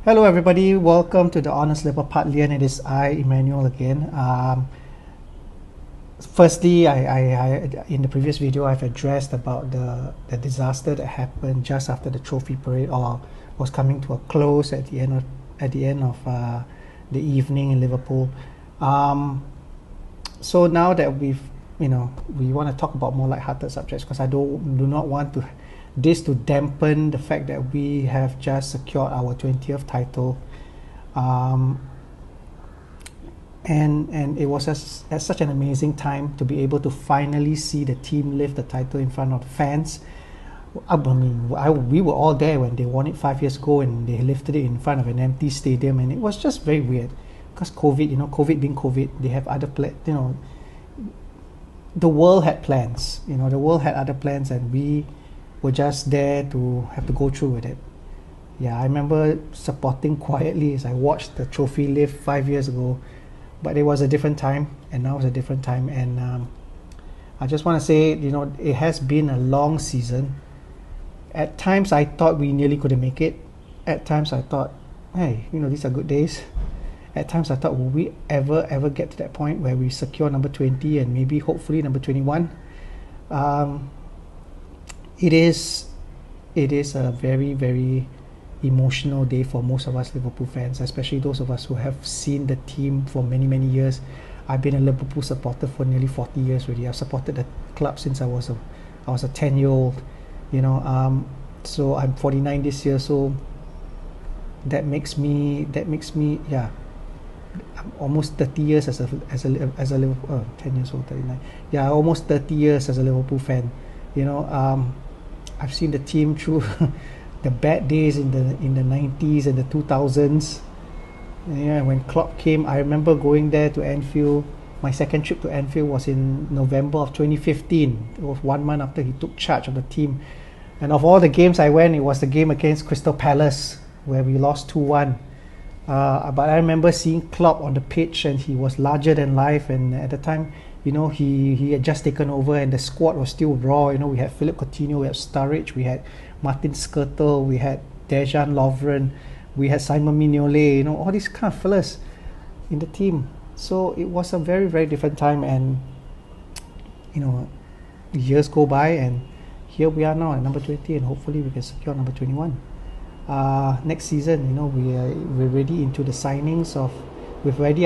Hello, everybody. Welcome to the Honest Labour Part Lian. It is I, Immanuel, again. Firstly, in the previous video, I've addressed about the disaster that happened just after the trophy parade, or was coming to a close at the end of the evening in Liverpool. So now that we want to talk about more light-hearted subjects, because I do not want this to dampen the fact that we have just secured our 20th title, and it was such an amazing time to be able to finally see the team lift the title in front of the fans. We were all there when they won it 5 years ago, and they lifted it in front of an empty stadium, and it was just very weird because COVID being COVID, they have other the world had plans. The world had other plans, and we were just there to have to go through with it. Yeah, I remember supporting quietly as I watched the trophy lift 5 years ago, but it was a different time, and now it's a different time. And I just want to say, it has been a long season. At times I thought we nearly couldn't make it. At times I thought, hey, these are good days. At times I thought, will we ever get to that point where we secure number 20 and maybe hopefully number 21? It is a very, very emotional day for most of us Liverpool fans, especially those of us who have seen the team for many, many years. I've been a Liverpool supporter for nearly 40 years already. I've supported the club since I was a 10-year-old. So I'm 49 this year, so that makes me yeah, I'm almost 30 years as a Liverpool 10 years old, 39. Yeah, almost 30 years as a Liverpool fan. I've seen the team through the bad days in the 90s and the 2000s. Yeah, when Klopp came, I remember going there to Anfield. My second trip to Anfield was in November of 2015. It was 1 month after he took charge of the team. And of all the games I went, it was the game against Crystal Palace where we lost 2-1. But I remember seeing Klopp on the pitch, and he was larger than life. And at the time, he had just taken over, and the squad was still raw. We had Philip Coutinho, we had Sturridge, we had Martin Skrtel, we had Dejan Lovren, we had Simon Mignolet, all these kind of fellas in the team. So it was a very, very different time, and years go by, and here we are now at number 20, and hopefully we can secure number 21. Next season, we're already into the signings of. We've already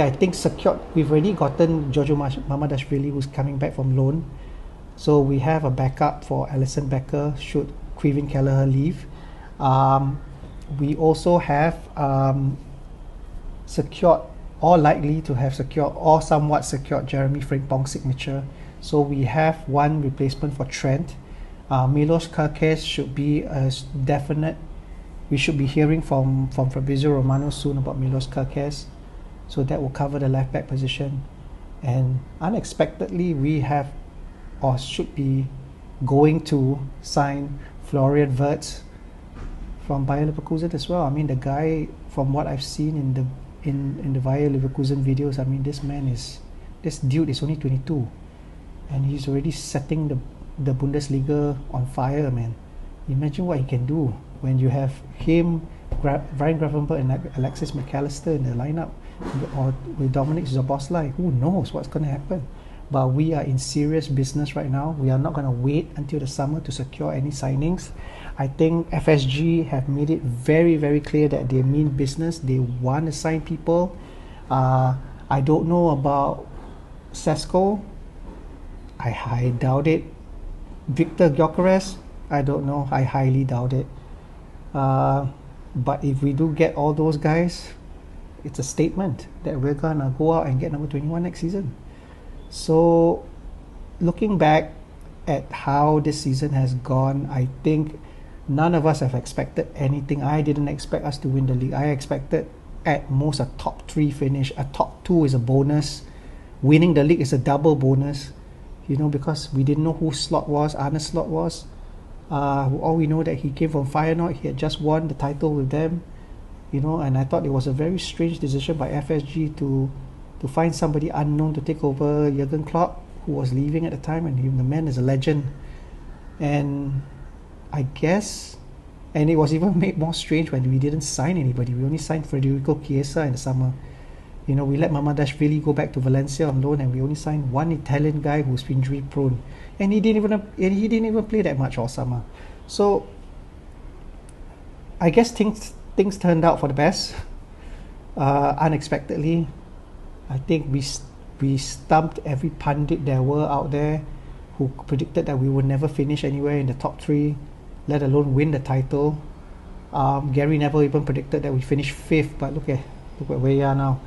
gotten Giorgio Mamadashvili, who's coming back from loan. So we have a backup for Alisson Becker should Quevin Kelleher leave. We also have secured, or likely to have secured, or somewhat secured, Jeremy Frimpong's signature. So we have one replacement for Trent. Milos Kerkez should be a definite. We should be hearing from Fabrizio Romano soon about Milos Kerkez. So that will cover the left back position. And unexpectedly, we have, or should be, going to sign Florian Wirtz from Bayer Leverkusen as well. The guy, from what I've seen in the Bayer Leverkusen videos, this dude is only 22, and he's already setting the Bundesliga on fire, man. Imagine what he can do when you have him, Ryan Gravenberch, and Alexis McAllister in the lineup, or with Dominic Szoboszlai. Who knows what's going to happen? But we are in serious business right now. We are not going to wait until the summer to secure any signings. I think FSG have made it very, very clear that they mean business. They want to sign people. I don't know about Sesko. I doubt it. Victor Gyökeres, I don't know. I highly doubt it. But if we do get all those guys, it's a statement that we're gonna go out and get number 21 next season. So looking back at how this season has gone, I think none of us have expected anything. I didn't expect us to win the league. I expected at most a top 3 finish. A top 2 is a bonus. Winning the league is a double bonus, because we didn't know who Slot was, Arne Slot was. All we know that he came from Feyenoord. He had just won the title with them, and I thought it was a very strange decision by FSG to find somebody unknown to take over Jurgen Klopp, who was leaving at the time, and the man is a legend. And I guess And it was even made more strange when we didn't sign anybody. We only signed Federico Chiesa in the summer. You know, we let Mamadashvili go back to Valencia on loan, and we only signed one Italian guy who's injury prone, and he didn't even play that much all summer. So I guess things turned out for the best, unexpectedly. I think we stumped every pundit there were out there who predicted that we would never finish anywhere in the top 3, let alone win the title. Gary Neville even predicted that we finished 5th, but look at where we are now.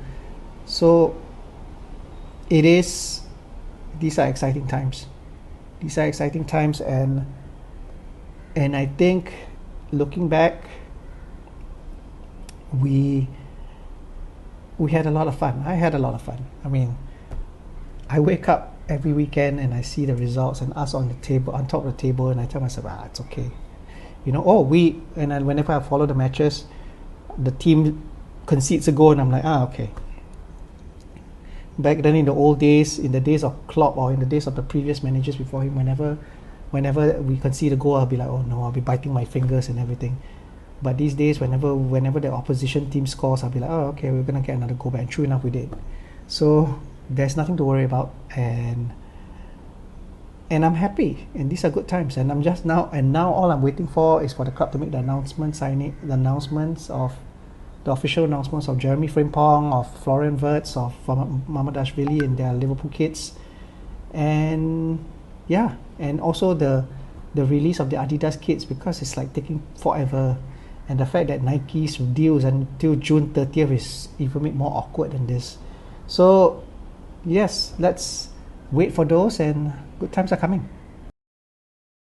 So these are exciting times. These are exciting times, and I think looking back, we had a lot of fun. I had a lot of fun. I mean, I wake up every weekend and I see the results and us on the table, on top of the table, and I tell myself, it's okay. You know, and whenever I follow the matches, the team concedes a goal and I'm like, okay. Back then in the old days, in the days of Klopp or in the days of the previous managers before him, whenever we concede a goal, I'll be like, oh no, I'll be biting my fingers and everything. But these days, whenever the opposition team scores, I'll be like, oh, okay, we're gonna get another goal back. And true enough, we did. So there's nothing to worry about, and I'm happy. And these are good times. And now all I'm waiting for is for the club to make the announcements of the official announcements of Jeremy Frimpong, of Florian Wirtz, of Mamadashvili and their Liverpool kids, and also the release of the Adidas kits, because it's like taking forever, and the fact that Nike's deals until June 30th is even made more awkward than this. So yes, let's wait for those, and good times are coming.